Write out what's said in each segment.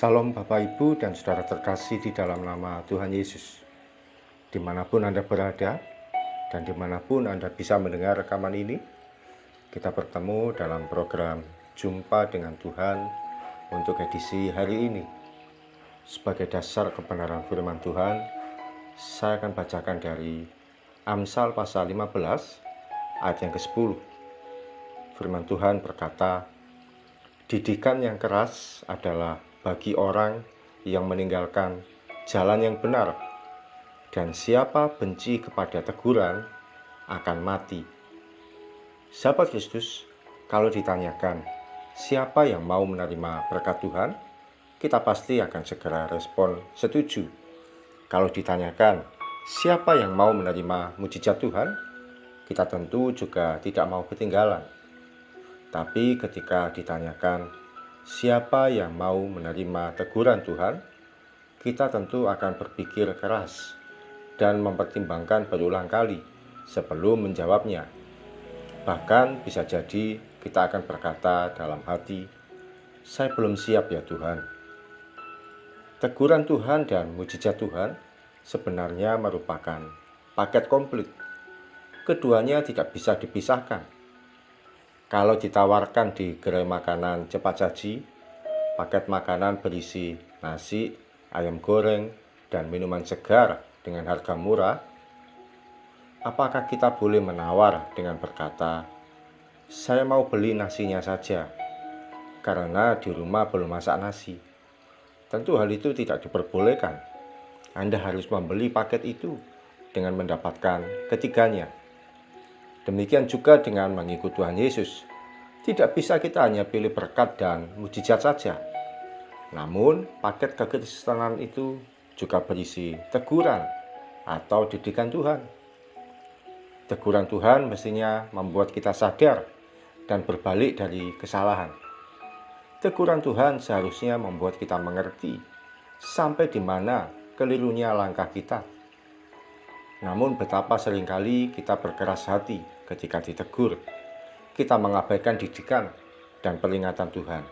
Salam Bapak Ibu dan Saudara terkasih di dalam nama Tuhan Yesus. Dimanapun Anda berada dan dimanapun Anda bisa mendengar rekaman ini, kita bertemu dalam program Jumpa dengan Tuhan untuk edisi hari ini. Sebagai dasar kebenaran firman Tuhan, saya akan bacakan dari Amsal pasal 15 ayat yang ke-10. Firman Tuhan berkata, "Didikan yang keras adalah bagi orang yang meninggalkan jalan yang benar, dan siapa benci kepada teguran akan mati." Sahabat Kristus, kalau ditanyakan siapa yang mau menerima berkat Tuhan, kita pasti akan segera respon setuju. Kalau ditanyakan siapa yang mau menerima mujizat Tuhan, kita tentu juga tidak mau ketinggalan. Tapi ketika ditanyakan siapa yang mau menerima teguran Tuhan, kita tentu akan berpikir keras dan mempertimbangkan berulang kali sebelum menjawabnya. Bahkan bisa jadi kita akan berkata dalam hati, "Saya belum siap ya Tuhan." Teguran Tuhan dan mujizat Tuhan sebenarnya merupakan paket komplit. Keduanya tidak bisa dipisahkan. Kalau ditawarkan di gerai makanan cepat saji, paket makanan berisi nasi, ayam goreng, dan minuman segar dengan harga murah, apakah kita boleh menawar dengan berkata, "Saya mau beli nasinya saja, karena di rumah belum masak nasi"? Tentu hal itu tidak diperbolehkan. Anda harus membeli paket itu dengan mendapatkan ketiganya. Demikian juga dengan mengikut Tuhan Yesus. Tidak bisa kita hanya pilih berkat dan mujizat saja. Namun, paket kekristenan itu juga berisi teguran atau didikan Tuhan. Teguran Tuhan mestinya membuat kita sadar dan berbalik dari kesalahan. Teguran Tuhan seharusnya membuat kita mengerti sampai di mana kelirunya langkah kita. Namun betapa seringkali kita berkeras hati ketika ditegur. Kita mengabaikan didikan dan peringatan Tuhan.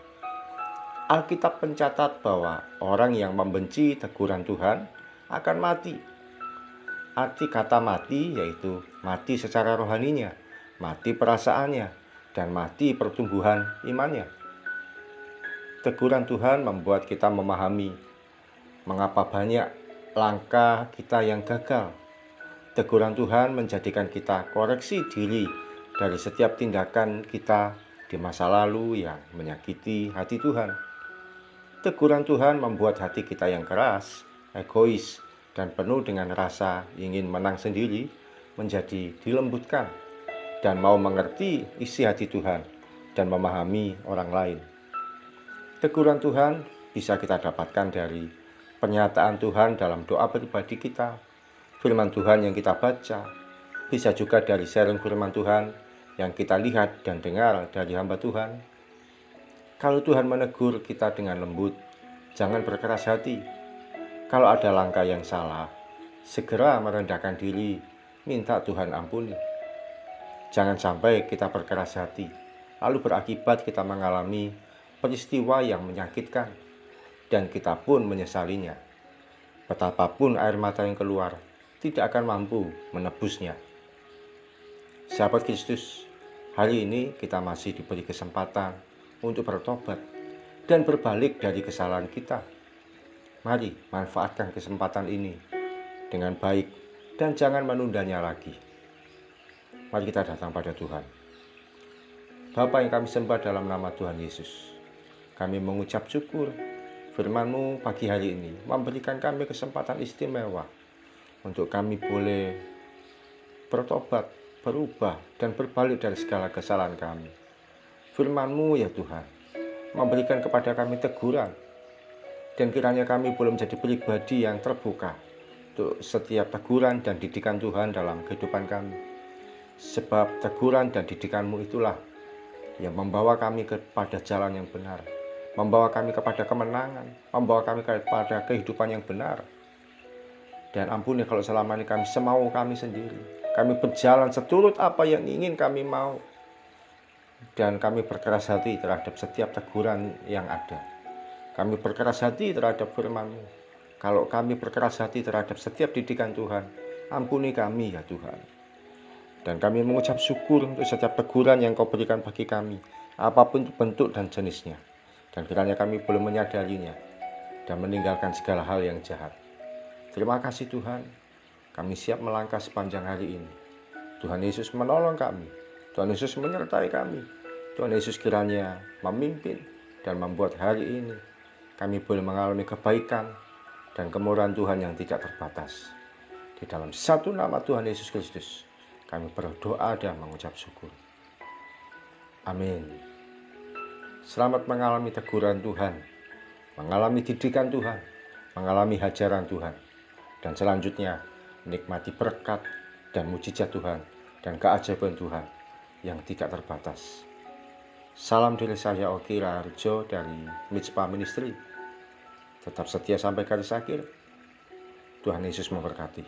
Alkitab mencatat bahwa orang yang membenci teguran Tuhan akan mati. Arti kata mati yaitu mati secara rohaninya, mati perasaannya, dan mati pertumbuhan imannya. Teguran Tuhan membuat kita memahami mengapa banyak langkah kita yang gagal. Teguran Tuhan menjadikan kita koreksi diri dari setiap tindakan kita di masa lalu yang menyakiti hati Tuhan. Teguran Tuhan membuat hati kita yang keras, egois, dan penuh dengan rasa ingin menang sendiri menjadi dilembutkan dan mau mengerti isi hati Tuhan dan memahami orang lain. Teguran Tuhan bisa kita dapatkan dari pernyataan Tuhan dalam doa pribadi kita, firman Tuhan yang kita baca, bisa juga dari sharing firman Tuhan yang kita lihat dan dengar dari hamba Tuhan. Kalau Tuhan menegur kita dengan lembut, jangan berkeras hati. Kalau ada langkah yang salah, segera merendahkan diri, minta Tuhan ampuni. Jangan sampai kita berkeras hati, lalu berakibat kita mengalami peristiwa yang menyakitkan, dan kita pun menyesalinya. Betapapun air mata yang keluar, tidak akan mampu menebusnya. Sahabat Kristus, hari ini kita masih diberi kesempatan untuk bertobat dan berbalik dari kesalahan kita. Mari manfaatkan kesempatan ini dengan baik dan jangan menundanya lagi. Mari kita datang pada Tuhan. Bapa yang kami sembah dalam nama Tuhan Yesus, kami mengucap syukur firman-Mu pagi hari ini memberikan kami kesempatan istimewa untuk kami boleh bertobat, berubah, dan berbalik dari segala kesalahan kami. Firman-Mu ya Tuhan memberikan kepada kami teguran, dan kiranya kami boleh menjadi pribadi yang terbuka untuk setiap teguran dan didikan Tuhan dalam kehidupan kami. Sebab teguran dan didikan-Mu itulah yang membawa kami kepada jalan yang benar, membawa kami kepada kemenangan, membawa kami kepada kehidupan yang benar. Dan ampuni kalau selama ini kami semau kami sendiri, kami berjalan seturut apa yang ingin kami mau, dan kami berkeras hati terhadap setiap teguran yang ada. kami berkeras hati terhadap firman-Mu. Kalau kami berkeras hati terhadap setiap didikan Tuhan, ampuni kami ya Tuhan. Dan kami mengucap syukur untuk setiap teguran yang Kau berikan bagi kami, apapun bentuk dan jenisnya. Dan kiranya kami belum menyadarinya dan meninggalkan segala hal yang jahat. Terima kasih Tuhan, kami siap melangkah sepanjang hari ini. Tuhan Yesus menolong kami, Tuhan Yesus menyertai kami. Tuhan Yesus kiranya memimpin dan membuat hari ini kami boleh mengalami kebaikan dan kemurahan Tuhan yang tidak terbatas. Di dalam satu nama Tuhan Yesus Kristus, kami berdoa dan mengucap syukur. Amin. Selamat mengalami teguran Tuhan, mengalami didikan Tuhan, mengalami hajaran Tuhan, dan selanjutnya menikmati berkat dan mujizat Tuhan dan keajaiban Tuhan yang tidak terbatas. Salam dari saya Oki Raharjo dari Mitspa Ministry. Tetap setia sampai garis akhir. Tuhan Yesus memberkati.